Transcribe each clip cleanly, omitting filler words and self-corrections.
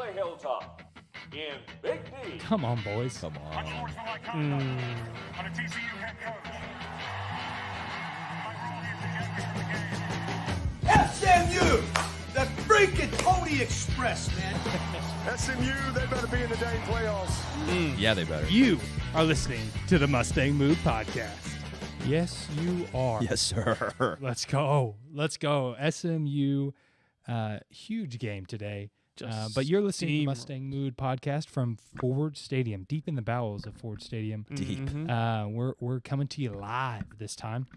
the hilltop in Big D. Come on, boys. Come on. On a TCU head coach. SMU, the freaking Pony Express, man. SMU, they better be in the dang playoffs. Yeah, they better. You are listening to the Mustang Mood Podcast. Yes, you are. Yes, sir. Let's go. Let's go. SMU, huge game today. But you're listening to the Mustang Mood Podcast from Ford Stadium, deep in the bowels of Ford Stadium. Deep. We're coming to you live this time.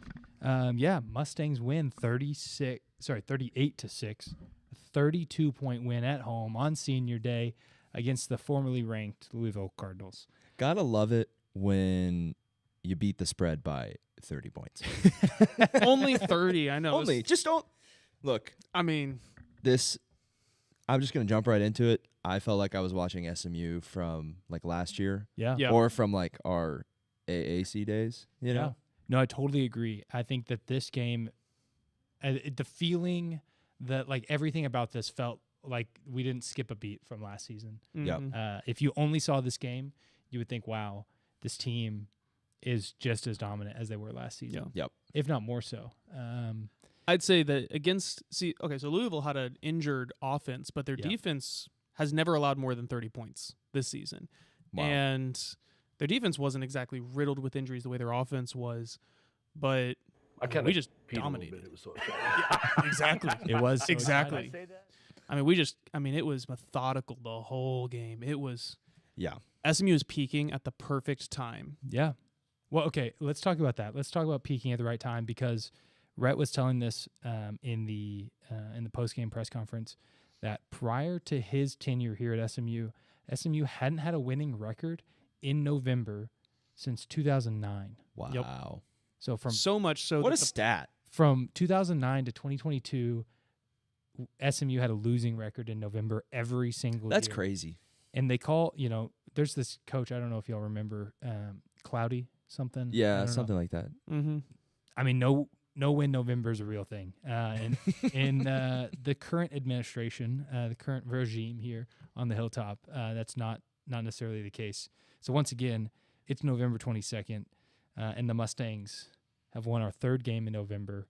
Mustangs win 38-6, 32-point win at home on senior day against the formerly ranked Louisville Cardinals. Gotta love it when you beat the spread by 30 points. Only 30, I know. Only. Just don't. Look, I mean, this, I'm just going to jump right into it. I felt like I was watching SMU from like last year. Yeah. Or from like our AAC days, you know? No, I totally agree. I think that this game, the feeling that like everything about this felt like we didn't skip a beat from last season. Yep. If you only saw this game, you would think, wow, this team is just as dominant as they were last season. Yep. If not more so. I'd say that so Louisville had an injured offense, but their defense has never allowed more than 30 points this season. Wow. And their defense wasn't exactly riddled with injuries the way their offense was, but we just dominated. It was so Exactly. It was so exactly. say that? It was methodical the whole game. It was Yeah. SMU was peaking at the perfect time. Yeah. Well, okay, let's talk about that. Let's talk about peaking at the right time because Rhett was telling this in the post-game press conference that prior to his tenure here at SMU hadn't had a winning record in November since 2009. Wow. Yep. So So much so What a that stat. from 2009 to 2022, SMU had a losing record in November every single That's year. crazy. And they call, there's this coach, I don't know if y'all remember, Cloudy something. I Yeah, don't know. something like that. I mean, no win November is a real thing. And in the current administration, the current regime here on the Hilltop, that's not necessarily the case. So once again, it's November 22nd, and the Mustangs have won our third game in November.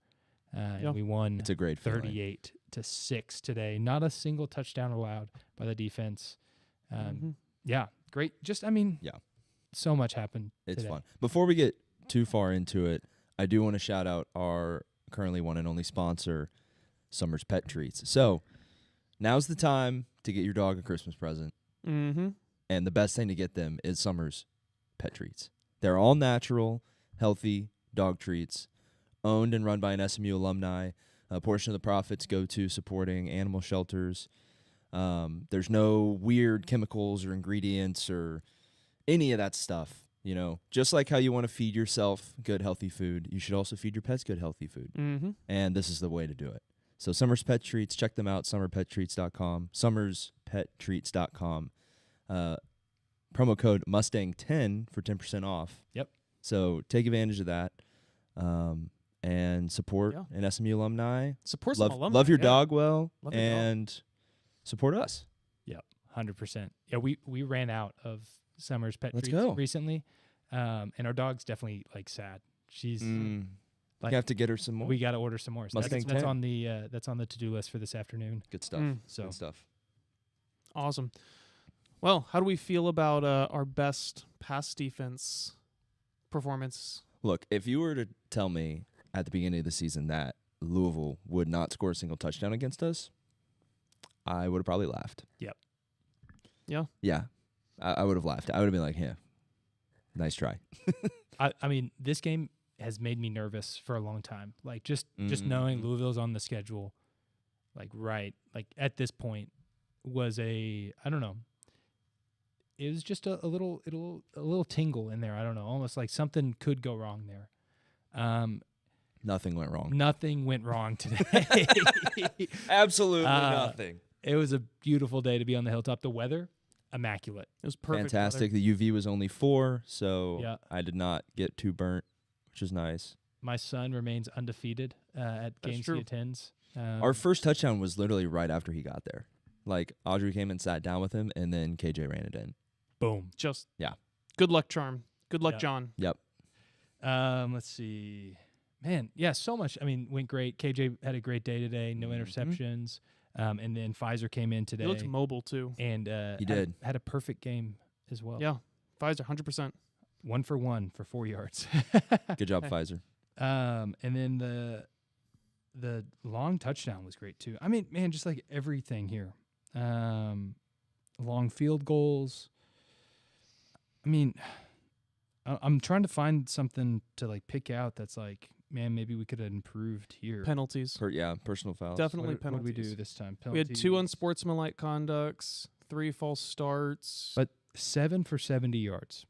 And we won It's a great feeling. 38-6 today. Not a single touchdown allowed by the defense. Yeah, great. So much happened It's today. fun. Before we get too far into it, I do want to shout out our currently one and only sponsor, Summer's Pet Treats. So now's the time to get your dog a Christmas present. And the best thing to get them is Summer's Pet Treats. They're all natural, healthy dog treats, owned and run by an SMU alumni. A portion of the profits go to supporting animal shelters. There's no weird chemicals or ingredients or any of that stuff. Just like how you want to feed yourself good, healthy food, you should also feed your pets good, healthy food. And this is the way to do it. So Summer's Pet Treats, check them out, summerpettreats.com, summerspetTreats.com. Promo code Mustang10 for 10% off. Yep. So take advantage of that and support an SMU alumni. Support some alumni. Love your dog well Love your and support us. Yep, 100%. Yeah, we ran out of Summer's Pet Let's Treats go. recently, and our dog's definitely like she's You like have to get her some more. we got to order some more. So Mustang that's 10. on the to-do list for this afternoon. Good stuff. So Good stuff. Awesome. Well, how do we feel about our best pass defense performance? Look, if you were to tell me at the beginning of the season that Louisville would not score a single touchdown against us, I would have probably laughed. Yep. Yeah. Yeah. I would have laughed. I would have been like, yeah, nice try. I mean, this game has made me nervous for a long time. Like just knowing Louisville's on the schedule, like at this point was I don't know. It was just a little tingle in there. I don't know, almost like something could go wrong there. Nothing went wrong. Nothing went wrong today. Absolutely nothing. It was a beautiful day to be on the Hilltop. The weather, immaculate. It was perfect. Fantastic. weather. The UV was only 4, so Yeah. I did not get too burnt, which is nice. My son remains undefeated at That's games true. he attends. Our first touchdown was literally right after he got there. Like Audrey came and sat down with him, and then KJ ran it in. Boom. Just Yeah. Good luck, charm. Good luck, Yeah. John. Yep. Let's see. Man, yeah, so much. I mean, went great. KJ had a great day today. No interceptions. And then Pfizer came in today. He looked mobile too. And He did. had a perfect game as well. Yeah, Pfizer, 100%. 1 for 1 for 4 yards. Good job, Hey. Pfizer. And then the long touchdown was great too. I mean, man, just like everything here. Long field goals. I mean, I'm trying to find something to like pick out that's like, man, maybe we could have improved here. Penalties. Personal fouls. Definitely What penalties. did we do this time? We had 2 Penalties. unsportsmanlike conducts, 3 false starts. But 7 for 70 yards.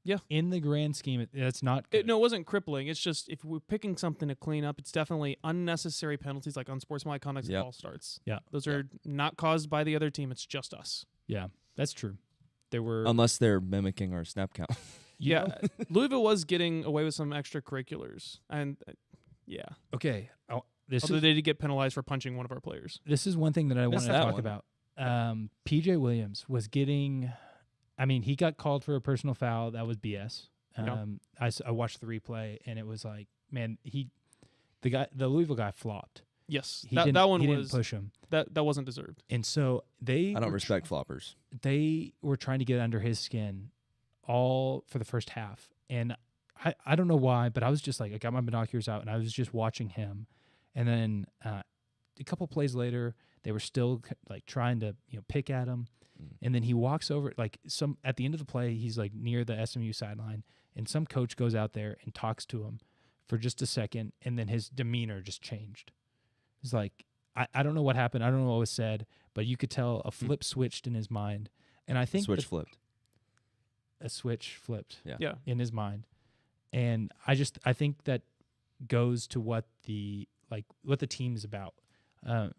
Yeah. In the grand scheme, that's not good. No, it wasn't crippling. It's just if we're picking something to clean up, it's definitely unnecessary penalties like unsportsmanlike conduct and Yep. false starts. Yeah. Those are not caused by the other team. It's just us. Yeah, that's true. There were Unless they're mimicking our snap count. Yeah. Louisville was getting away with some extracurriculars. And yeah. okay. This Although is they did get penalized for punching one of our players. this is one thing that I wanted Missed to that talk one. about. PJ Williams was getting. I mean, he got called for a personal foul. That was BS. Yeah. I watched the replay and it was like, man, the Louisville guy flopped. Yes. He That didn't, one he was didn't push him, that wasn't deserved. and so they I don't were respect floppers. they were trying to get under his skin all for the first half. And I don't know why, but I was just like, I got my binoculars out and I was just watching him. And then a couple plays later, they were still like trying to, pick at him. And then he walks over, like at the end of the play, he's like near the SMU sideline and some coach goes out there and talks to him for just a second. And then his demeanor just changed. It's like, I don't know what happened. I don't know what was said, but you could tell a flip switched in his mind. And I think Switch flipped. a switch flipped Yeah. in his mind. And I think that goes to what the team is about. And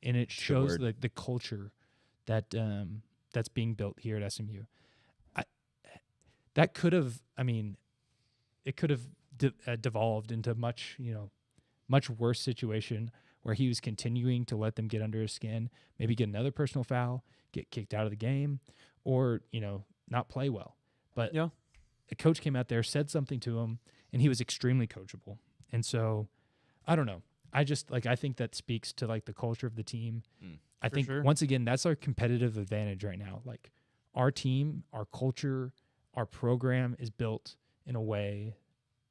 it shows word. the culture that that's being built here at SMU. That could have, it could have devolved into much worse situation where he was continuing to let them get under his skin, maybe get another personal foul, get kicked out of the game, or, not play well. But Yeah. a coach came out there, said something to him, and he was extremely coachable. And so, I don't know. I think that speaks to like the culture of the team. I For think sure. once again, that's our competitive advantage right now. Like our team, our culture, our program is built in a way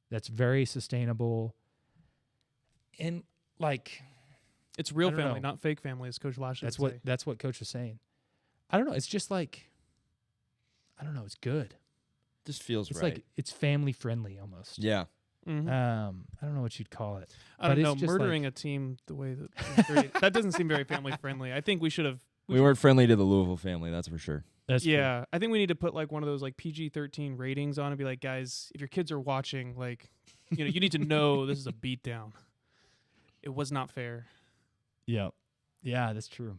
that's very sustainable. And like, It's real I don't family, know. not fake family, as Coach Lashley would say. that's what coach was saying. I don't know. It's just like, I don't know. It's good. Just feels It's right. like it's family friendly almost. Yeah. Mhm. I don't know what you'd call it. I but don't it's know. just Murdering a team the way that doesn't seem very family friendly. I think we should have. We weren't friendly to the Louisville family, that's for sure. That's true. Yeah, I think we need to put like one of those like PG-13 ratings on and be like, guys, if your kids are watching, like, you need to know this is a beatdown. It was not fair. Yeah. Yeah, that's true.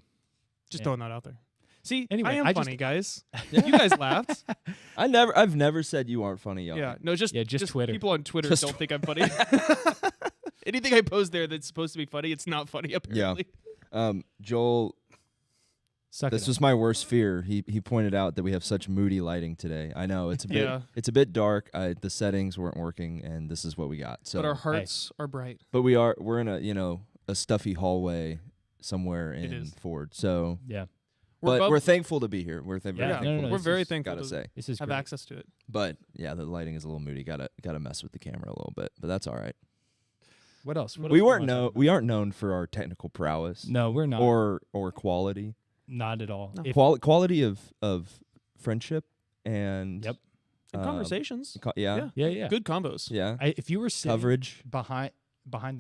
Just Yeah. throwing that out there. See, Anyway, I am I funny, just- guys. Yeah. You guys laughed. I've never said you aren't funny, y'all. Yeah, no, just Twitter. People on Twitter Just don't think I'm funny. Anything I post there that's supposed to be funny, it's not funny apparently. Joel, Suck this it was up. my worst fear. He pointed out that we have such moody lighting today. I know it's a bit Yeah. it's a bit dark. The settings weren't working, and this is what we got. So, But our hearts are bright. but we're in a stuffy hallway somewhere It in is. Ford. So, Yeah. but we're thankful to be here. We're Yeah, very no, thankful. no, We're this very is- thankful Gotta to say, This is have great. access to it. but yeah, the lighting is a little moody. Gotta mess with the camera a little bit, but that's all right. What else? What We else weren't do you wanna talk we aren't known for our technical prowess. about? No, we're not. Or quality. Not at all. No. If- Quality of friendship and Yep. And conversations. yeah. yeah. Good combos. Yeah. If you were sitting Coverage. behind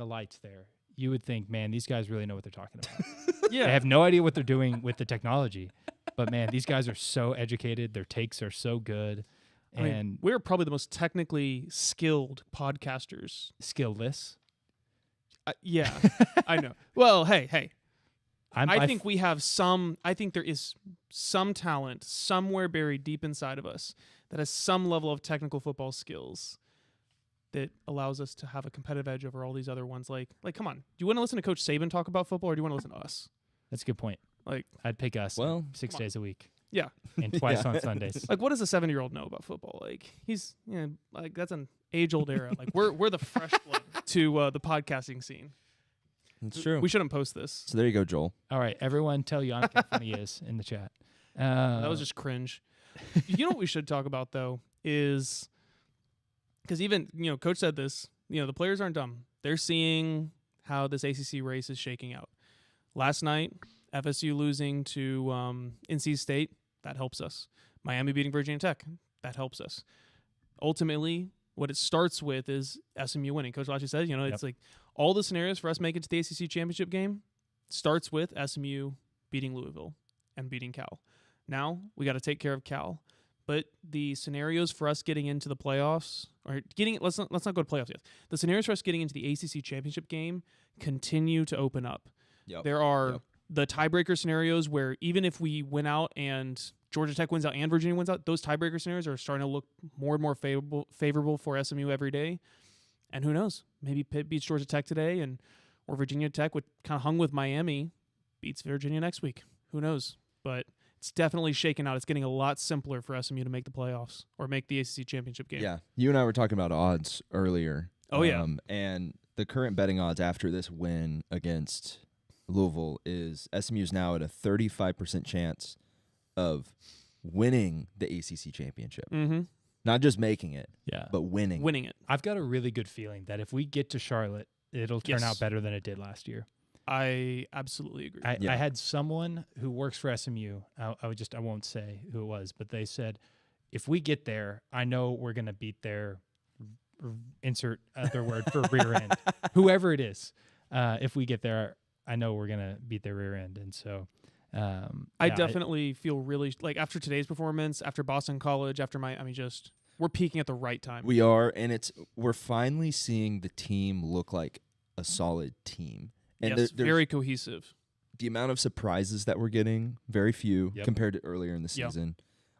the lights there, you would think, man, these guys really know what they're talking about. Yeah. They have no idea what they're doing with the technology. But man, these guys are so educated. Their takes are so good. I mean, And we're probably the most technically skilled podcasters. skillless. Yeah, I know. Well, hey. I I think we have some. I think there is some talent somewhere buried deep inside of us that has some level of technical football skills that allows us to have a competitive edge over all these other ones. Like, come on. Do you want to listen to Coach Saban talk about football, or do you want to listen to us? that's a good point. Like, I'd pick us. Well, 6 days a week yeah. and twice on Sundays. Like, what does a 7-year-old know about football? Like, he's, like, that's an age-old era. Like, we're the fresh blood to the podcasting scene. It's true. We shouldn't post this. So there you go, Joel. All right, everyone, tell Yannick how funny he is in the chat. That was just cringe. You know what we should talk about, though, is because even, Coach said this, the players aren't dumb. They're seeing how this ACC race is shaking out. Last night, FSU losing to NC State, that helps us. Miami beating Virginia Tech, that helps us. Ultimately, what it starts with is SMU winning. Coach Lachi said, it's like all the scenarios for us making it to the ACC championship game starts with SMU beating Louisville and beating Cal. Now we got to take care of Cal, but the scenarios for us getting into the playoffs or let's not go to playoffs yet. The scenarios for us getting into the ACC championship game continue to open up. Yep. There are the tiebreaker scenarios where even if we win out and Georgia Tech wins out and Virginia wins out, those tiebreaker scenarios are starting to look more and more favorable for SMU every day. And who knows? Maybe Pitt beats Georgia Tech today, or Virginia Tech, which kind of hung with Miami, beats Virginia next week. Who knows? But it's definitely shaken out. It's getting a lot simpler for SMU to make the playoffs or make the ACC championship game. Yeah, you and I were talking about odds earlier. Oh, yeah. And the current betting odds after this win against Louisville is SMU's now at a 35% chance of winning the ACC championship. Mm-hmm. Not just making it, Yeah. but winning. Winning it. I've got a really good feeling that if we get to Charlotte, it'll turn out better than it did last year. I absolutely agree. I had someone who works for SMU. I won't say who it was, but they said, if we get there, I know we're going to beat their insert other word for rear end, whoever it is. If we get there, I know we're going to beat their rear end. And so I definitely feel really like after today's performance, after Boston College, after we're peaking at the right time. We are, and we're finally seeing the team look like a solid team. And yes, very cohesive. The amount of surprises that we're getting, very few compared to earlier in the season.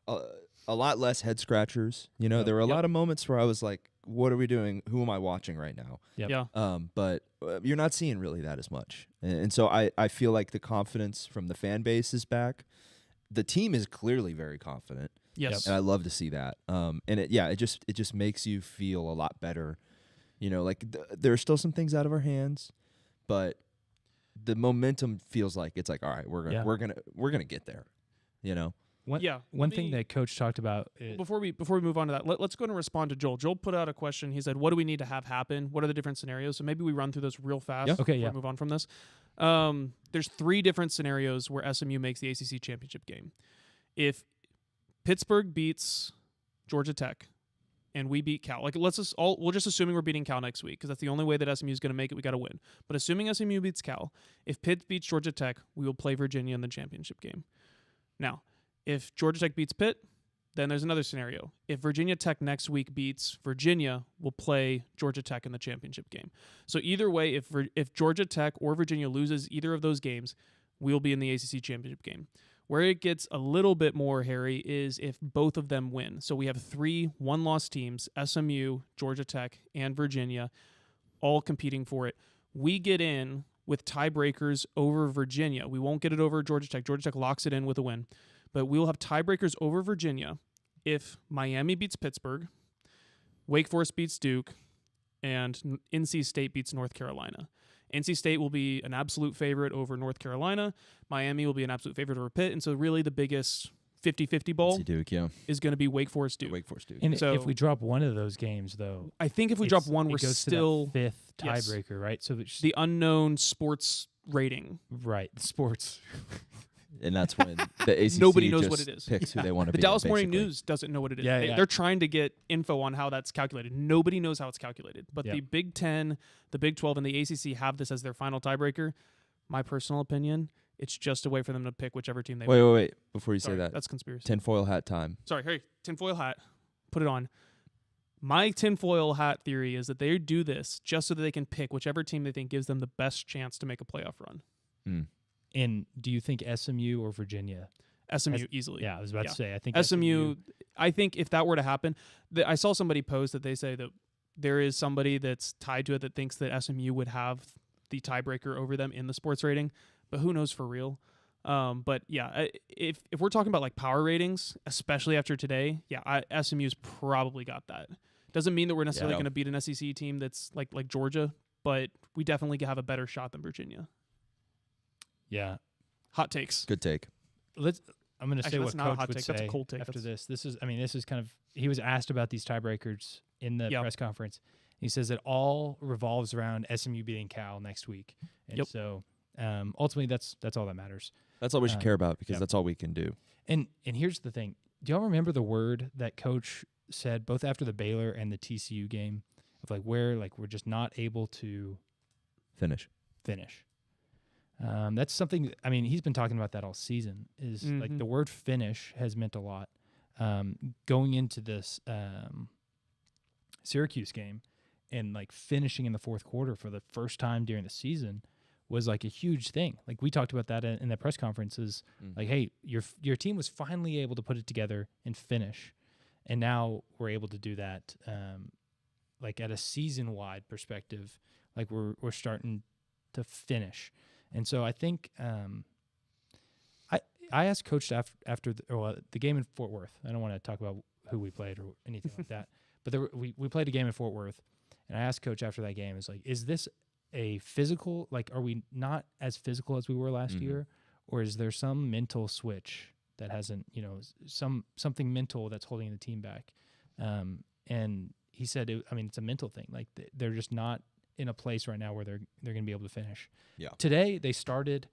A lot less head scratchers. There were a lot of moments where I was like, what are we doing? Who am I watching right now? Yeah. But you're not seeing really that as much. And so I feel like the confidence from the fan base is back. The team is clearly very confident. Yes. And I love to see that. And it just makes you feel a lot better. There are still some things out of our hands, but the momentum feels like it's like, all right, we're gonna get there. One thing that Coach talked about before we move on to that, let's go ahead and respond to Joel. Joel put out a question. He said, "What do we need to have happen? What are the different scenarios?" So maybe we run through those real fast. Yeah. Okay. Before we move on from this. There's 3 different scenarios where SMU makes the ACC championship game. If Pittsburgh beats Georgia Tech, and we beat Cal, we'll just assuming we're beating Cal next week because that's the only way that SMU is going to make it. We got to win. But assuming SMU beats Cal, if Pitt beats Georgia Tech, we will play Virginia in the championship game. Now, if Georgia Tech beats Pitt, then there's another scenario. If Virginia Tech next week beats Virginia, we'll play Georgia Tech in the championship game. So either way, if Georgia Tech or Virginia loses either of those games, we'll be in the ACC championship game. Where it gets a little bit more hairy is if both of them win. So we have 3 one-loss teams, SMU, Georgia Tech, and Virginia, all competing for it. We get in with tiebreakers over Virginia. We won't get it over Georgia Tech. Georgia Tech locks it in with a win. But we will have tiebreakers over Virginia if Miami beats Pittsburgh, Wake Forest beats Duke, and NC State beats North Carolina. NC State will be an absolute favorite over North Carolina. Miami will be an absolute favorite over Pitt. And so really the biggest 50-50 ball Duke, is going to be Wake Forest Duke. And so if we drop one of those games, though, I think if we drop one, we're goes still to that 5th tiebreaker, right? So the unknown sports rating. Right, sports. And that's when the ACC Nobody knows just what it is. picks who they want to The be. Dallas Morning News doesn't know what it is. Yeah, They're trying to get info on how that's calculated. Nobody knows how it's calculated. But the Big 10, the Big 12, and the ACC have this as their final tiebreaker. My personal opinion, it's just a way for them to pick whichever team they want. Wait. Before you say that. That's conspiracy. Tinfoil hat time. Sorry, hey, tinfoil hat. Put it on. My tinfoil hat theory is that they do this just so that they can pick whichever team they think gives them the best chance to make a playoff run. And do you think SMU or Virginia? SMU easily. Yeah, I was about to say. I think SMU. I think if that were to happen, I saw somebody post that they say that there is somebody that's tied to it that thinks that SMU would have the tiebreaker over them in the sports rating, but who knows for real? But yeah, if we're talking about like power ratings, especially after today, yeah, SMU's probably got that. Doesn't mean that we're necessarily going to beat an SEC team that's like Georgia, but we definitely have a better shot than Virginia. Yeah. Hot takes. Good take. I'm going to say Actually, what that's not a Coach hot would take. say That's a cold take. after this. This is kind of, he was asked about these tiebreakers in the press conference. He says it all revolves around SMU beating Cal next week. And so ultimately that's all that matters. That's all we should care about because that's all we can do. And here's the thing. Do y'all remember the word that Coach said both after the Baylor and the TCU game of like where like we're just not able to finish? That's something, I mean, he's been talking about that all season is like the word finish has meant a lot. Going into this Syracuse game and like finishing in the fourth quarter for the first time during the season was like a huge thing. Like we talked about that in the press conferences. Like, hey, your team was finally able to put it together and finish, and now we're able to do that. Like at a season-wide perspective, like we're starting to finish, and so I think I asked Coach after the game in Fort Worth. I don't want to talk about who we played or anything like that, but we played a game in Fort Worth, and I asked Coach after that game, is this a physical, like, are we not as physical as we were last year, or is there some mental switch that hasn't, something mental that's holding the team back? And he said, it's a mental thing. Like they're just not in a place right now where they're going to be able to finish. Yeah. Today they started,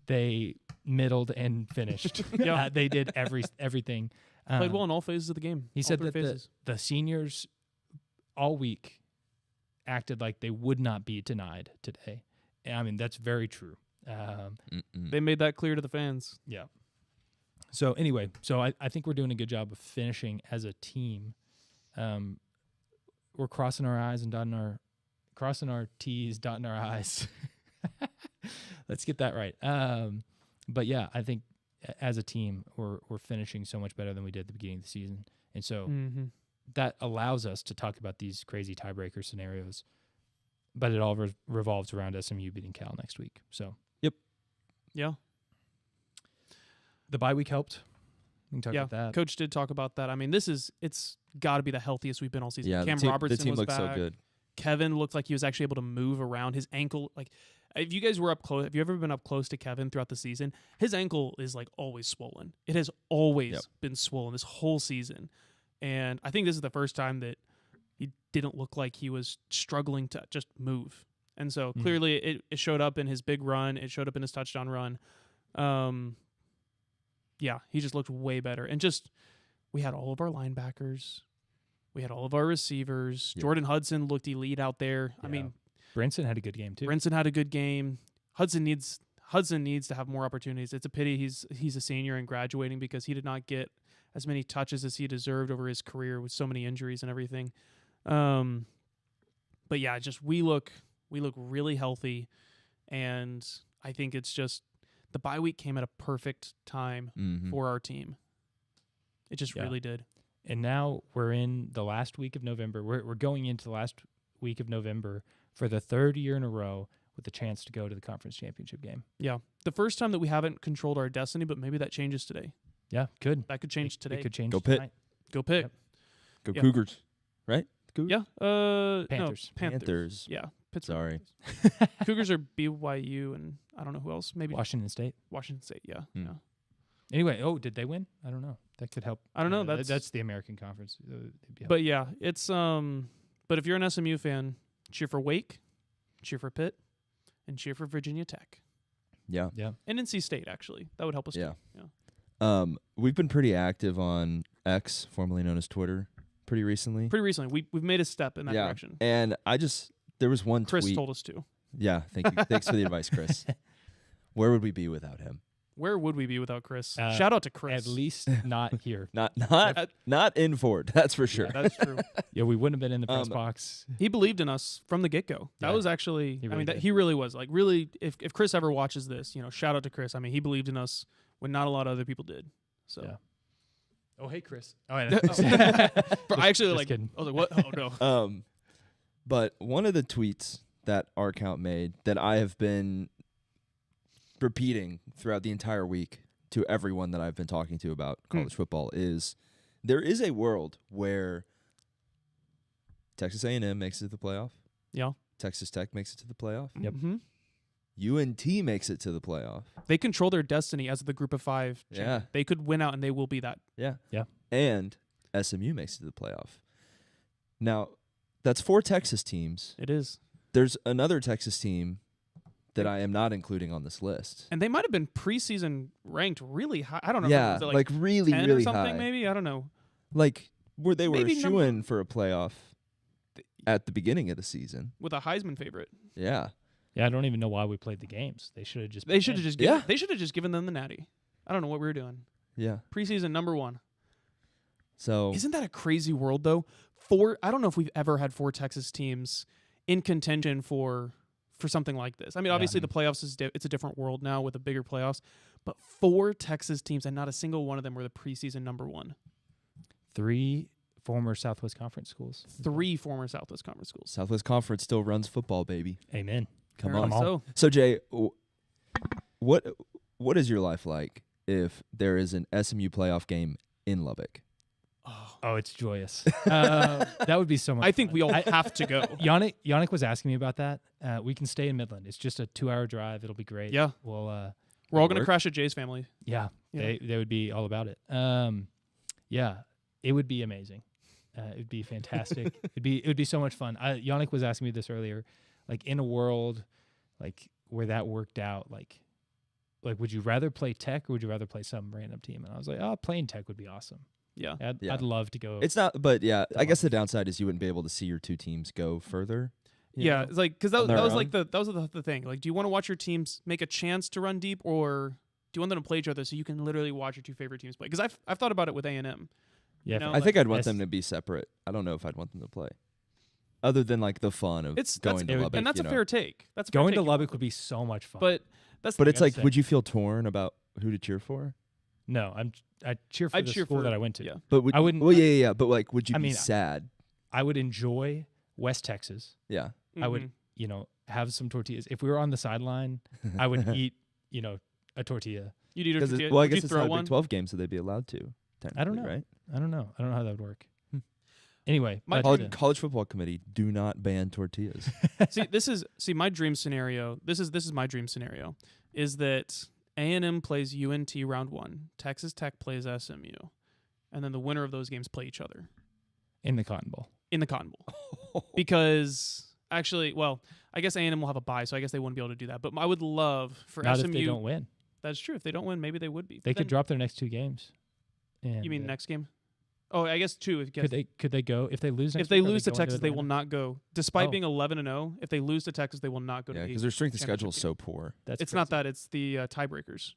they middled and finished. They did everything. Played well in all phases of the game. He said that the seniors all week acted like they would not be denied today. And, I mean, that's very true. They made that clear to the fans. Yeah. So anyway, I think we're doing a good job of finishing as a team. We're crossing our I's and crossing our T's, dotting our I's. Let's get that right. But yeah, I think as a team, we're finishing so much better than we did at the beginning of the season. And so that allows us to talk about these crazy tiebreaker scenarios, but it all revolves around SMU beating Cal next week. So, yeah. The bye week helped. We can talk about that. Coach did talk about that. I mean, it's got to be the healthiest we've been all season. Yeah, Cam the Robertson team was looks back. so good. Kevin looked like he was actually able to move around. His ankle, like, if you guys were up close, have you ever been up close to Kevin throughout the season? His ankle is like always swollen. It has always been swollen this whole season. And I think this is the first time that he didn't look like he was struggling to just move. And so clearly it showed up in his big run. It showed up in his touchdown run. He just looked way better. And we had all of our linebackers. We had all of our receivers. Yep. Jordan Hudson looked elite out there. Yeah. I mean, Brinson had a good game too. Brinson had a good game. Hudson needs to have more opportunities. It's a pity he's a senior and graduating because he did not get as many touches as he deserved over his career with so many injuries and everything. But yeah, we look really healthy, and I think it's just the bye week came at a perfect time for our team. It just really did. And now we're in the last week of November. We're going into the last week of November for the third year in a row with the chance to go to the conference championship game. Yeah. The first time that we haven't controlled our destiny, but maybe that changes today. Yeah, could. That could change today. It could change Go Pitt. tonight. Go Pitt. Yep. Go Cougars. Right? Cougars? Yeah. Panthers. No, Panthers. Yeah. Sorry. Cougars are BYU and I don't know who else. Maybe Washington State. Yeah. Yeah. Anyway, did they win? I don't know. That could help. I don't know. That's the American Conference. But yeah, it's but if you're an SMU fan, cheer for Wake, cheer for Pitt, and cheer for Virginia Tech. Yeah. Yeah. And NC State actually. That would help us too. Yeah. We've been pretty active on X, formerly known as Twitter, pretty recently. We've made a step in that direction. And there was one Chris tweet. told us to. Yeah, thank you. Thanks for the advice, Chris. Where would we be without him? Where would we be without Chris? Shout out to Chris. At least not here. not in Ford, that's for sure. Yeah, that's true. Yeah, we wouldn't have been in the press box. He believed in us from the get-go. That was actually, he really was. Like, really, if Chris ever watches this, shout out to Chris. I mean, he believed in us when not a lot of other people did. So. Yeah. Oh, hey, Chris. Oh, I actually, kidding. I was like, what? Oh, no. But one of the tweets that our account made that I have been repeating throughout the entire week to everyone that I've been talking to about college football is there is a world where Texas A&M makes it to the playoff. Yeah. Texas Tech makes it to the playoff. Yep. Mm-hmm. UNT makes it to the playoff. They control their destiny as the group of 5 champion. Yeah. They could win out, and they will be that. Yeah. Yeah. And SMU makes it to the playoff. Now, that's 4 Texas teams. It is. There's another Texas team that I am not including on this list. And they might have been preseason ranked really high. I don't know. Yeah, Was it like really, 10 really or something high. maybe? I don't know. Like where they were Maybe shoo-in for a playoff at the beginning of the season. With a Heisman favorite. Yeah. Yeah, I don't even know why we played the games. They should have just. They should have just Yeah. they should have just given them the natty. I don't know what we were doing. Yeah. Preseason number 1. So Isn't that a crazy world though? I don't know if we've ever had 4 Texas teams in contention for something like this. I mean, obviously the playoffs it's a different world now with the bigger playoffs, but 4 Texas teams and not a single one of them were the preseason number 1. 3 former Southwest Conference schools. 3 former Southwest Conference schools. Southwest Conference still runs football, baby. Amen. Come Apparently on. So So Jay, what is your life like if there is an SMU playoff game in Lubbock? Oh, it's joyous. That would be so much. I think fun. we all have to go. Yannick was asking me about that. We can stay in Midland. It's just a 2-hour drive. It'll be great. Yeah. Well, We're all going to work. crash at Jay's family. yeah, Yeah. they would be all about it. Yeah, it would be amazing. It would be fantastic. it would be so much fun. Yannick was asking me this earlier. Like in a world like where that worked out, like would you rather play Tech or would you rather play some random team? And I was like, playing Tech would be awesome. Yeah. I'd love to go. It's not, but yeah, I guess the downside is you wouldn't be able to see your 2 teams go further. you Yeah, know? it's like because that on their was own. like that was the thing. Like, do you want to watch your teams make a chance to run deep, or do you want them to play each other so you can literally watch your 2 favorite teams play? Because I've thought about it with A&M. Yeah, you know, I think I'd want S- them to be separate. I don't know if I'd want them to play. Other than like the fun of going to Lubbock. and that's you a know? fair take. That's a fair going to take. Lubbock would be so much fun. But that's But the it's thing. like, say. would you feel torn about who to cheer for? no, I cheer for I'd the cheer school for- that I went to. yeah. But would I wouldn't- Well, yeah. But like, would you I be mean, sad? I would enjoy West Texas. Yeah. I would, Mhm. have some tortillas. If we were on the sideline, I would eat, a tortilla. You'd eat a Because tortilla. well, I Would you guess it's throw not a one. Big 12 game, so they'd be allowed to. I don't technically, know. Right? I don't know how that would work. Anyway, My- but, College football committee, do not ban tortillas. see my dream scenario. This is my dream scenario. Is that A&M plays UNT round 1, Texas Tech plays SMU, and then the winner of those games play each other in the Cotton Bowl. in the Cotton Bowl. Because actually, well, I guess A&M will have a bye, so I guess they wouldn't be able to do that. But I would love for Not SMU. if they don't win. That's true. If they don't win, maybe they would be. They Then- could drop their next 2 games. And, You mean next game? Oh, I guess 2. Could they go if they lose? Next If they week, are lose to going to Texas, they will Atlanta? not go. Despite Oh. being 11-0, if they lose to Texas, they will not go Yeah, to because the their strength of championship schedule is game. so poor. That's It's not crazy. that. It's the tiebreakers.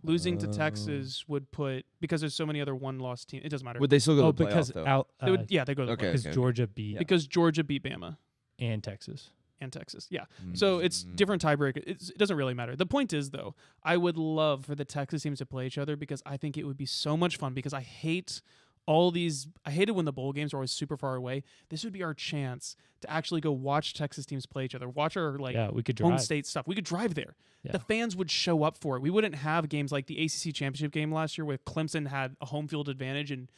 Losing to Oh. Texas would put, because there's so many other one-loss teams. It doesn't matter. Would they still go Oh, to the because playoff, though? They would, yeah, they go to the Okay. playoffs. because Georgia beat Because Georgia beat Bama and Texas. and Texas. Yeah. So it's different tiebreaker. It doesn't really matter. The point is, though, I would love for the Texas teams to play each other because I think it would be so much fun because I hate I hated when the bowl games were always super far away. This would be our chance to actually go watch Texas teams play each other, watch our Yeah, we could home drive. state stuff. We could drive there. Yeah. The fans would show up for it. We wouldn't have games like the ACC championship game last year where Clemson had a home field advantage and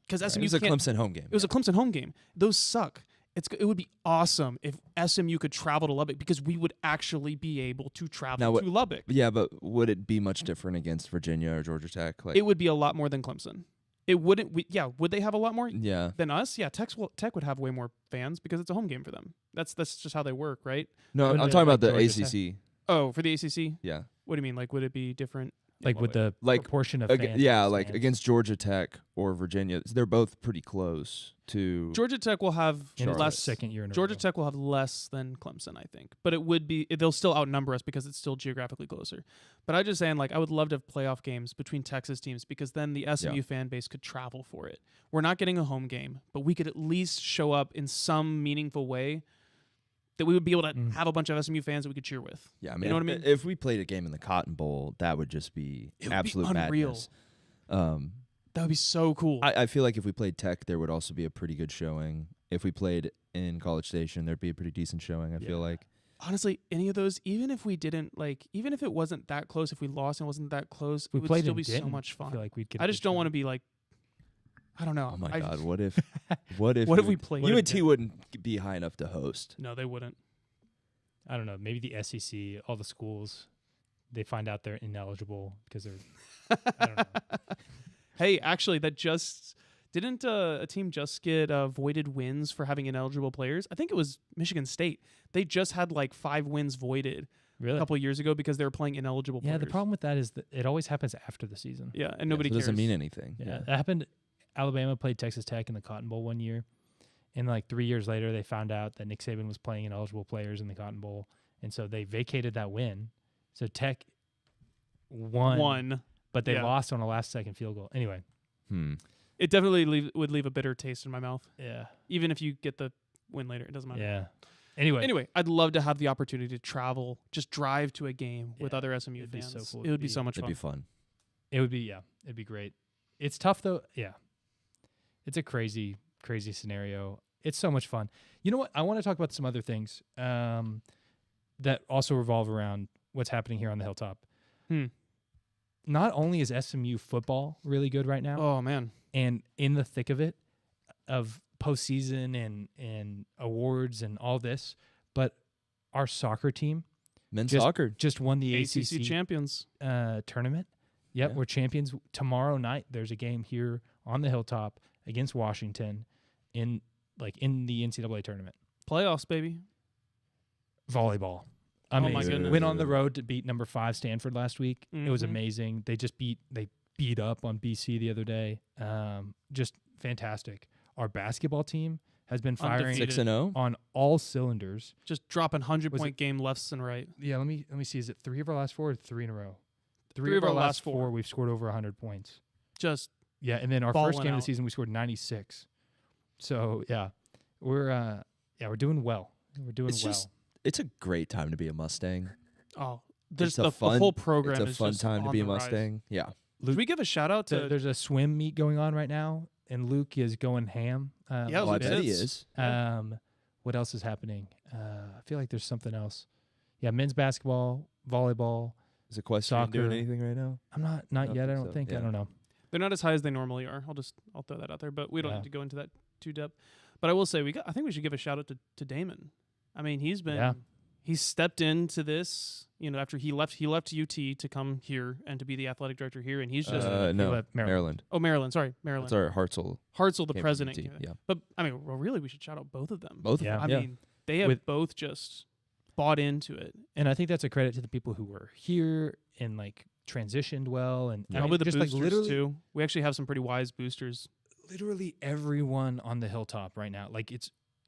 because It SMU was a can't- Clemson home game. It was a Clemson home game. Those suck. It would be awesome if SMU could travel to Lubbock because we would actually be able to travel Now what- to Lubbock. Yeah, but would it be much different against Virginia or Georgia Tech? Like, It would be a lot more than Clemson. It wouldn't. Would they have a lot more yeah. than us? Yeah, Tech would have way more fans because it's a home game for them. That's just how they work, right? No, Wouldn't I'm it talking like about the Georgia Tech? ACC. Oh, for the ACC, Yeah. what do you mean? Like, would it be different? Like with the Like, proportion of fans. Yeah, versus like fans. against Georgia Tech or Virginia, they're both pretty close to. Georgia Tech will have in its less. second year in a Georgia row. Tech will have less than Clemson, I think, but it would be they'll still outnumber us because it's still geographically closer. But I'm just saying, like, I would love to have playoff games between Texas teams because then the SMU fan base could travel for it. We're not getting a home game, but we could at least show up in some meaningful way that we would be able to have a bunch of SMU fans that we could cheer with. Yeah, I mean, you know what I mean? If we played a game in the Cotton Bowl, that would just be It would be absolute unreal. madness. That would be so cool. I feel like if we played Tech, there would also be a pretty good showing. If we played in College Station, there'd be a pretty decent showing. I feel like. Honestly, any of those, even if it wasn't that close, if we lost and it wasn't that close, If we it would played still and be so didn't, much I fun. feel like we'd get. I just don't want to be like, I don't know. Oh my I- God! What if What if we played? UNT wouldn't be high enough to host? No, they wouldn't. I don't know. Maybe the SEC, all the schools, they find out they're ineligible because they're. I don't know. Hey, actually, didn't a team just get voided wins for having ineligible players? I think it was Michigan State. They just had like 5 wins voided Really? a couple of years ago because they were playing ineligible Yeah, players. the problem with that is that it always happens after the season. Yeah, and nobody so it cares. doesn't mean anything. Yeah, that happened. Alabama played Texas Tech in the Cotton Bowl one year, and like 3 years later, they found out that Nick Saban was playing ineligible players in the Cotton Bowl, and so they vacated that win. So Tech won, but they Yeah. lost on a last-second field goal. Anyway, It definitely would leave a bitter taste in my mouth. yeah, Even if you get the win later, it doesn't matter. yeah. Anyway, I'd love to have the opportunity to travel, just drive to a game with Yeah, other SMU it'd be fans. so cool. It would be so much It'd fun. be fun. it would be it'd be great. It's tough though. Yeah, it's a crazy scenario. It's so much fun. You know what? I want to talk about some other things that also revolve around what's happening here on the Hilltop. Not only is SMU football really good right now, Oh man, and in the thick of it, of postseason and awards and all this, but our soccer team Men's just, soccer. just won the ACC champions. tournament. Yep, Yeah. we're champions. Tomorrow night, there's a game here on the Hilltop against Washington in the NCAA tournament. Playoffs, baby. Volleyball. Oh my Amazing. goodness. Went on the road to beat number 5 Stanford last week. It was Mhm. amazing. They beat up on BC the other day. Just fantastic. Our basketball team has been firing Undefeated. 6-0. on all cylinders. Just dropping 100-point it- game lefts and right. Yeah, let me see. Is it 3 of our last 4 or 3 in a row? Three of our last 4. We've scored over 100 points. Just Yeah, and then our Balling first game of out. the season we scored 96. So yeah, we're doing well. We're doing It's well. just it's a great time to be a Mustang. there's It's a the fun- whole program It's a is fun just time to on be a the rise. Mustang. Yeah. Should we give a shout out to There's a swim meet going on right now, and Luke is going ham. Yeah, Oh, I Luke bet he is. is. What else is happening? I feel like there's something else. Yeah, men's basketball, volleyball. Is Equestrian doing Soccer. anything right now? I'm not don't yet. I think don't so. think. Yeah. I don't know. They're not as high as they normally are. I'll throw that out there, but we don't Yeah. need to go into that too depth. But I will say I think we should give a shout out to Damon. I mean, he's stepped into this, after he left UT to come here and to be the athletic director here, and he's just No, left Maryland. Maryland. Maryland. That's our Hartzell. Hartzell, the came from president. UT, yeah. But I mean, really, we should shout out both of them. Both Yeah. of I them. mean, they have With- both just bought into it. And I think that's a credit to the people who were here and transitioned well, and I Probably mean, the just boosters literally, too. We actually have some pretty wise boosters. literally everyone on the Hilltop right now.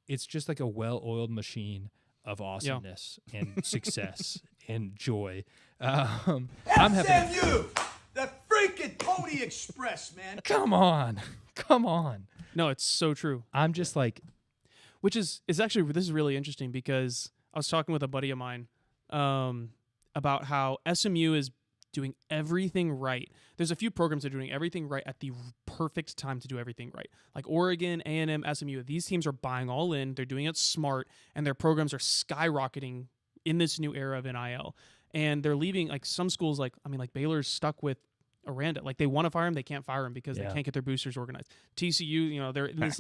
It's just like a well-oiled machine of awesomeness and success and joy. I'm having. SMU, the freaking Pony Express, man. Come on. No, it's so true. I'm just like, Which is actually, this is really interesting because I was talking with a buddy of mine about how SMU is doing everything right. There's a few programs that are doing everything right at the perfect time to do everything right. Like Oregon, A&M, SMU. These teams are buying all in. They're doing it smart, and their programs are skyrocketing in this new era of NIL. And they're leaving, some schools, like Baylor's stuck with Aranda. Like, they want to fire him, they can't fire him because they Yeah. can't get their boosters organized. TCU, they're in this,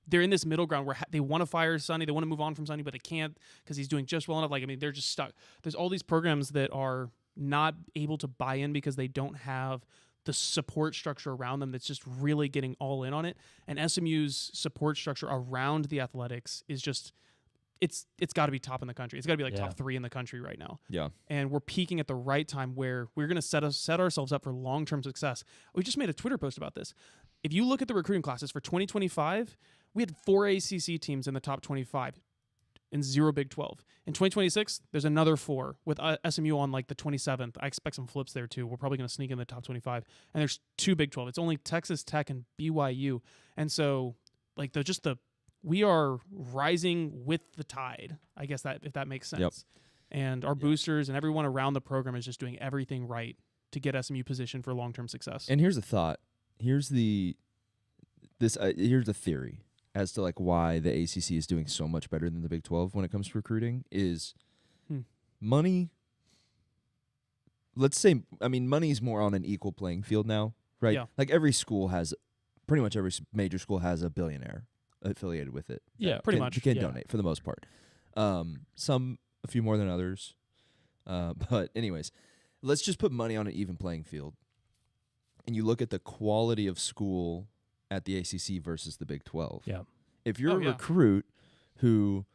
they're in this middle ground where they want to fire Sonny, they want to move on from Sonny, but they can't because he's doing just well enough. They're just stuck. There's all these programs that are not able to buy in because they don't have the support structure around them that's just really getting all in on it. And SMU's support structure around the athletics is just, it's got to be top in the country. It's got to be top 3 in the country right now. Yeah. And we're peaking at the right time where we're going to set ourselves up for long-term success. We just made a Twitter post about this. If you look at the recruiting classes for 2025, we had 4 ACC teams in the top 25 and 0 Big 12. In 2026, there's another 4 with SMU on the 27th. I expect some flips there too. We're probably going to sneak in the top 25. And there's 2 Big 12. It's only Texas Tech and BYU. And so we are rising with the tide. I guess if that makes sense. Yep. And our boosters and everyone around the program is just doing everything right to get SMU positioned for long-term success. And here's a thought. Here's the theory as to why the ACC is doing so much better than the Big 12 when it comes to recruiting is money. Let's say, I mean, money's more on an equal playing field now, right? Yeah. Like pretty much every major school has a billionaire affiliated with it. Yeah, pretty Can- much, Who can yeah. donate for the most part. Some, a few more than others. But anyways, let's just put money on an even playing field. And you look at the quality of school at the ACC versus the Big 12. Yeah. If you're Oh, a yeah. recruit who,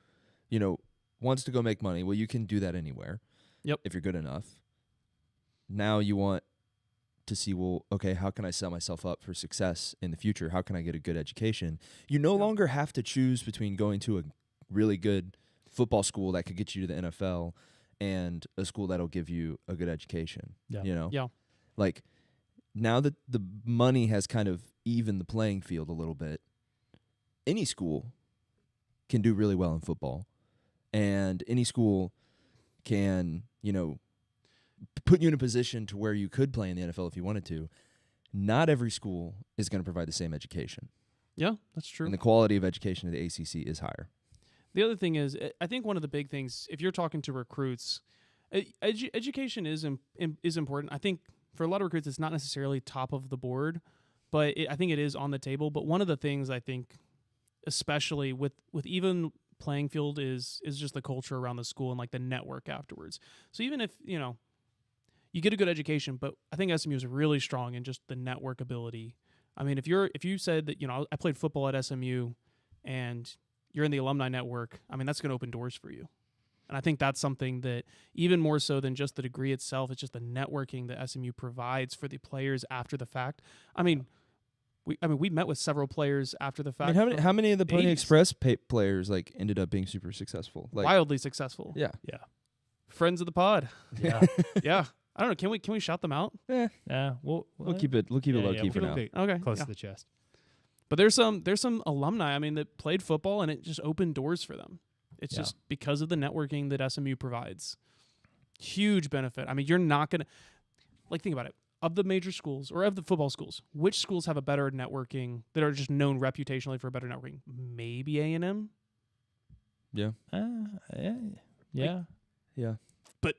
wants to go make money, well, you can do that anywhere. Yep. If you're good enough. Now you want to see, well, okay, how can I set myself up for success in the future? How can I get a good education? You no longer have to choose between going to a really good football school that could get you to the NFL and a school that'll give you a good education. Yeah. Yeah. Like, now that the money has kind of evened the playing field a little bit, any school can do really well in football. And any school can, put you in a position to where you could play in the NFL if you wanted to. Not every school is going to provide the same education. Yeah, that's true. And the quality of education at the ACC is higher. The other thing is, I think one of the big things, if you're talking to recruits, education is important. I think for a lot of recruits, it's not necessarily top of the board, but I think it is on the table. But one of the things I think, especially with even playing field, is just the culture around the school and like the network afterwards. So even if you get a good education, but I think SMU is really strong in just the network ability. I mean, if you said that I played football at SMU, and you're in the alumni network, I mean, that's going to open doors for you. And I think that's something that even more so than just the degree itself, it's just the networking that SMU provides for the players after the fact. I mean, we met with several players after the fact. I mean, how many of the Pony 80s. Express players ended up being super successful? Wildly successful. Yeah. Yeah. Friends of the pod. Yeah. Yeah. I don't know. Can we shout them out? Yeah. We'll keep it low key for now. Okay. Close yeah. to the chest. But there's some alumni, I mean, that played football and it just opened doors for them. It's Yeah. just because of the networking that SMU provides. Huge benefit. I mean, you're not going to think about it. Of the major schools or of the football schools, which schools have a better networking that are just known reputationally for better networking? Maybe A&M, Yeah. Yeah. Yeah. but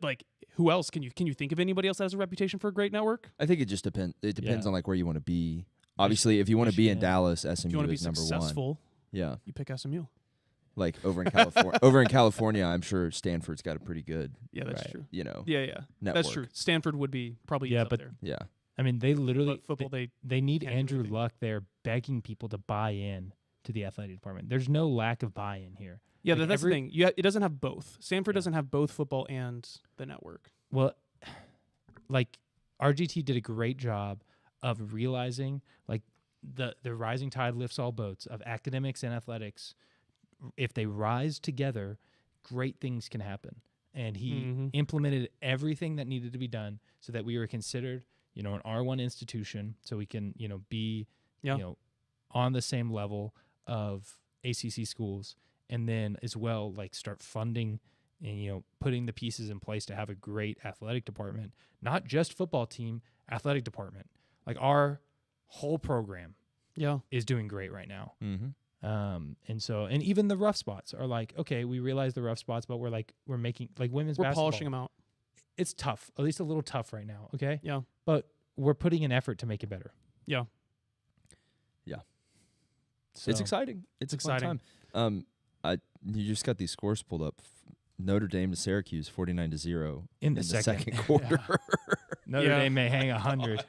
who else? Can you think of anybody else that has a reputation for a great network? I think it just depends. It depends Yeah. on where you want to be. Obviously, if you want to be in Michigan. Dallas, If SMU you want to be is number successful, one. Yeah. you pick SMU. Like over in California, over in California, I'm sure Stanford's got a pretty good, Yeah, that's Right. true. network. Yeah, that's true. Stanford would be probably Yeah, up but there. Yeah. I mean, they literally But football, they need can't do Andrew anything. Luck there begging people to buy in to the athletic department. There's no lack of buy-in here. yeah, Like that's the thing. It doesn't have both. Stanford doesn't have both football and the network. Well, like RGT did a great job of realizing the rising tide lifts all boats of academics and athletics. If they rise together, great things can happen. And he Mhm. implemented everything that needed to be done so that we were considered, an R1 institution, so we can, be, Yeah. on the same level of ACC schools, and then as well, start funding and, putting the pieces in place to have a great athletic department, not just football team, athletic department. Our whole program Yeah. is doing great right now. Mm-hmm. And even the rough spots are okay, we realize the rough spots, but we're making women's We're basketball. polishing them out. It's tough, at least a little tough right now. Okay. Yeah. But we're putting an effort to make it better. Yeah. So, It's exciting. It's exciting. a fun time. You just got these scores pulled up. Notre Dame to Syracuse, 49-0 in the second quarter. Notre Yeah. Dame may hang 100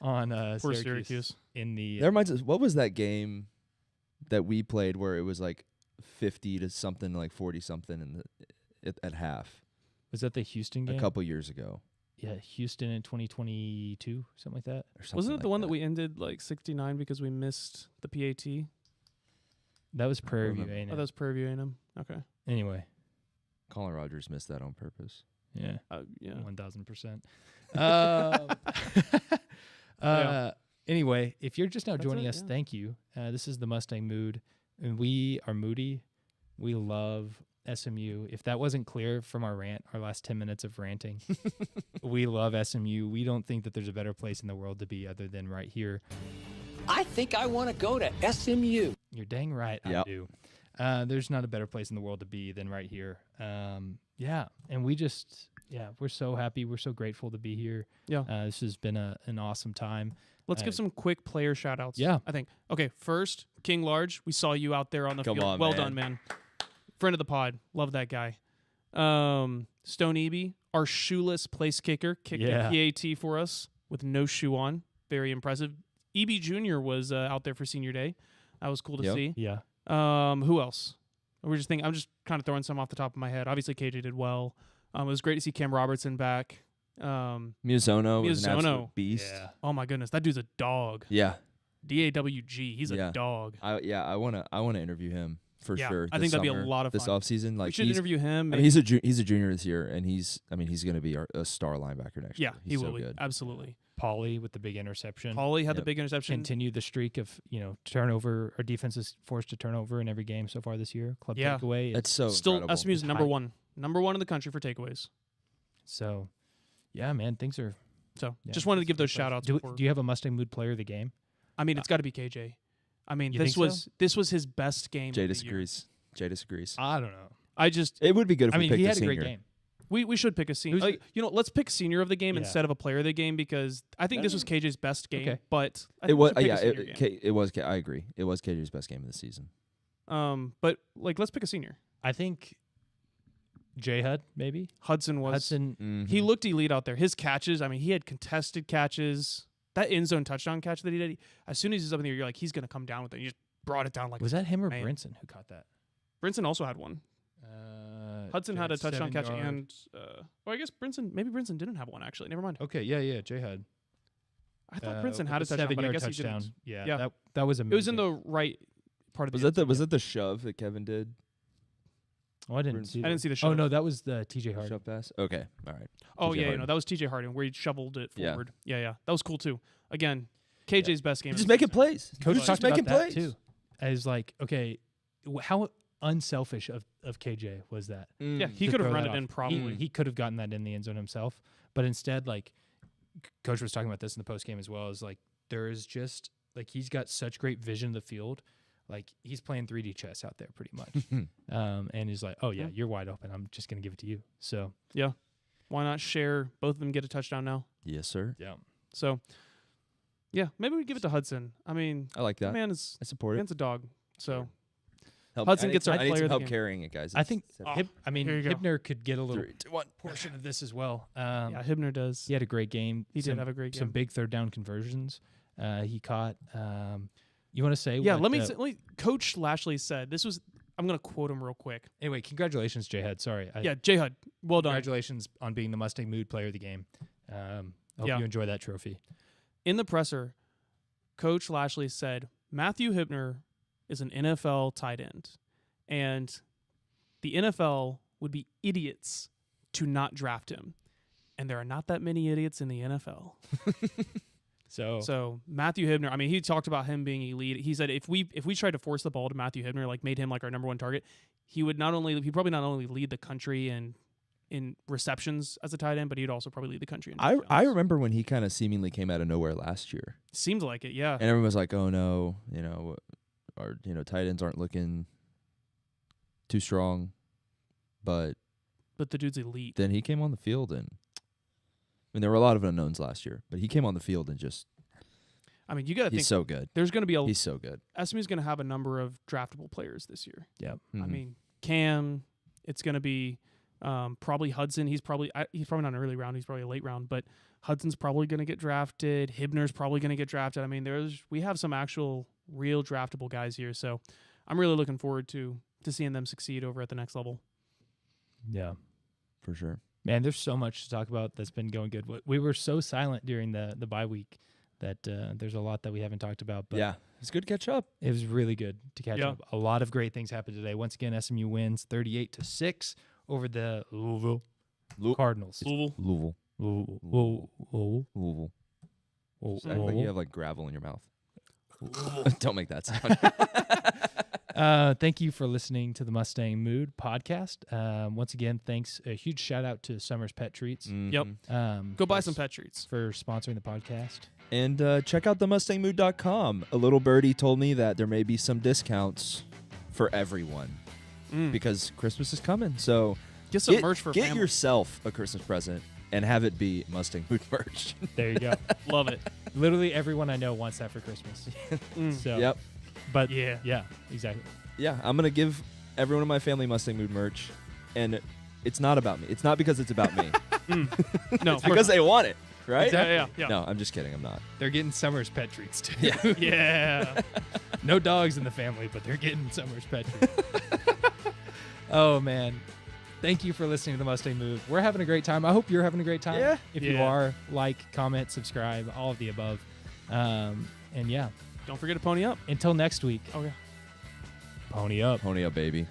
on Poor Syracuse Syracuse. in the. That reminds us. What was that game that we played where it was 50 to something, 40 something at half Was that the Houston game? a couple years ago? Yeah, Houston in 2022, something like that. Or something Wasn't it like the one that we ended 69 because we missed the PAT? That was Prairie View remember. Oh, that was Prairie View A&M. Okay. Anyway, Colin Rogers missed that on purpose. yeah. Yeah. 1,000%. Yeah. Anyway, if you're just now That's joining it, us, yeah. thank you. This is the Mustang Mood, and we are moody. We love SMU. If that wasn't clear from our last 10 minutes of ranting, we love SMU. We don't think that there's a better place in the world to be other than right here. I think I want to go to SMU. You're dang right, Yep. I do. There's not a better place in the world to be than right here. Yeah, and we're so happy. We're so grateful to be here. Yeah. This has been an awesome time. Let's give some quick player shout-outs. Yeah. I think. Okay, first, King Large. We saw you out there on the Come field. on, Well man. done, man. Friend of the pod. Love that guy. Stone Eby, our shoeless place kicker, kicked the PAT for us with no shoe on. Very impressive. Eby Jr. was out there for senior day. That was cool to see. Yeah. Who else? I'm just kind of throwing some off the top of my head. Obviously, KJ did well. It was great to see Cam Robertson back. Mizuno was an absolute beast. Yeah. Oh my goodness, that dude's a dog. Yeah. DAWG. He's a dog. I wanna interview him for sure. I think that'd be a summer, lot of this fun. offseason. Like We should interview him. I mean, he's a junior this year, and he's gonna be a star linebacker next year. he He's will so be. good. Absolutely. Pauly with the big interception. Pauly had the big interception. Continue the streak of turnover. Our defense is forced to turnover in every game so far this year. Club takeaway. That's so Still, incredible. SMU's number one in the country for takeaways. So, yeah, man, things are. So, Yeah, just wanted to it's give those impressive. shout-outs. Do you have a Mustang Mood player of the game? I mean, it's got to be KJ. I mean, You this think was this was his best game. Jay of the year. disagrees. Jay disagrees. I don't know. It would be good if we picked he a had a senior. great game. We should pick a senior. Who's Let's pick senior of the game Yeah. instead of a player of the game because I think this was KJ's best game. Okay. But I It think we was should pick a senior game. it was. I agree. It was KJ's best game of the season. But let's pick a senior. I think J Hud maybe. Hudson was. Hudson. He looked elite out there. His catches. I mean, he had contested catches. That end zone touchdown catch that he did. As soon as he's up in the air, you're like, he's gonna come down with it. He just brought it down like. Was that him or man. Brinson who caught that? Brinson also had one. Hudson had a touchdown catch, 7-yard. and I guess Brinson didn't have one actually. Never mind. Okay, yeah, J Hud. I thought Brinson had a touchdown, but I guess he didn't. Yeah, that was amazing. It was in the right part of Was the. that the shove that Kevin did? Oh, I didn't see. I didn't see the Oh shove. no, that was the TJ Hard. Shove pass. Okay, all right. Oh TJ yeah, Harden. that was TJ Harden where he shoveled it Yeah. forward. Yeah, that was cool too. Again, KJ's best game. Just of the making season. plays. Coach Just talked making about that plays too. As like, okay, how unselfish of KJ was that? Yeah, he to could have throw run that it in off. probably. He could have gotten that in the end zone himself, but instead, like, Coach was talking about this in the post game as well. Is like there is just like he's got such great vision of the field. Like he's playing 3D chess out there pretty much, and he's like, "Oh yeah, you're wide open. I'm just gonna give it to you." So Yeah, why not share? Both of them get a touchdown now. Yes, sir. yeah, So yeah, maybe we give it to Hudson. I mean, I like that. man is I support it. man's a dog. So Help, Hudson I need gets some- our I need player some of the help game. carrying it, guys. I think It's- here you go. Hibner could get a little 3, 2, 1. portion of this as well. yeah, Hibner does. He had a great game. He did have a great Some game. big third down conversions. He caught. You want to say? Yeah, what, let me. Coach Lashley said this was. I'm gonna quote him real quick. Anyway, congratulations, J Hud. Sorry. Yeah, J Hud, well done. Congratulations on being the Mustang Mood Player of the game. Hope Yeah. you enjoy that trophy. In the presser, Coach Lashley said Matthew Hibner is an NFL tight end, and the NFL would be idiots to not draft him, and there are not that many idiots in the NFL. So Matthew Hibner, I mean, he talked about him being elite. He said if we tried to force the ball to Matthew Hibner, like made him like our number one target, he'd probably not only lead the country in receptions as a tight end, but he'd also probably lead the country in I touchdowns. remember when he kind of seemingly came out of nowhere last year, Seemed like it, yeah. and everyone was like, "Oh no, our tight ends aren't looking too strong," but But the dude's elite. then he came on the field, and I mean there were a lot of unknowns last year, but he came on the field and just I mean, you got to think he's so good. there's going to be He's so good. SMU's going to have a number of draftable players this year. Yeah. I Mhm. mean, Cam, it's going to be probably Hudson. He's probably not an early round. He's probably a late round, but Hudson's probably going to get drafted. Hibner's probably going to get drafted. I mean, we have some actual real draftable guys here, so I'm really looking forward to seeing them succeed over at the next level. Yeah. for sure. Man, there's so much to talk about that's been going good. We were so silent during the bye week that there's a lot that we haven't talked about. But Yeah, it's good to catch up. it was really good to catch Yeah. up. A lot of great things happened today. Once again, SMU wins 38-6 over the Louisville Cardinals. Louisville. Louisville. Act like you have like gravel in your mouth. Don't make that sound. Thank you for listening to the Mustang Mood podcast. Once again, thanks. A huge shout out to Summer's Pet Treats. Yep. Mm-hmm. Go buy for some pet treats. for sponsoring the podcast. And check out themustangmood.com. A little birdie told me that there may be some discounts for everyone because Christmas is coming. So Get some merch for Get family. yourself a Christmas present and have it be Mustang Mood merch. There you go. Love it. Literally everyone I know wants that for Christmas. So, Yep. But Yeah. exactly. Yeah, I'm going to give everyone in my family Mustang Mood merch, and it's not about me. It's not because it's about me. No, It's because they want it, right? Exactly. yeah. No, I'm just kidding. I'm not. They're getting Summer's pet treats too. Yeah. No dogs in the family, but they're getting Summer's pet treats. Oh man. Thank you for listening to the Mustang Move. We're having a great time. I hope you're having a great time. Yeah. If you Yeah. are, like, comment, subscribe, all of the above. And yeah, Don't forget to pony up. until next week. Oh, yeah. Pony up. Pony up, baby.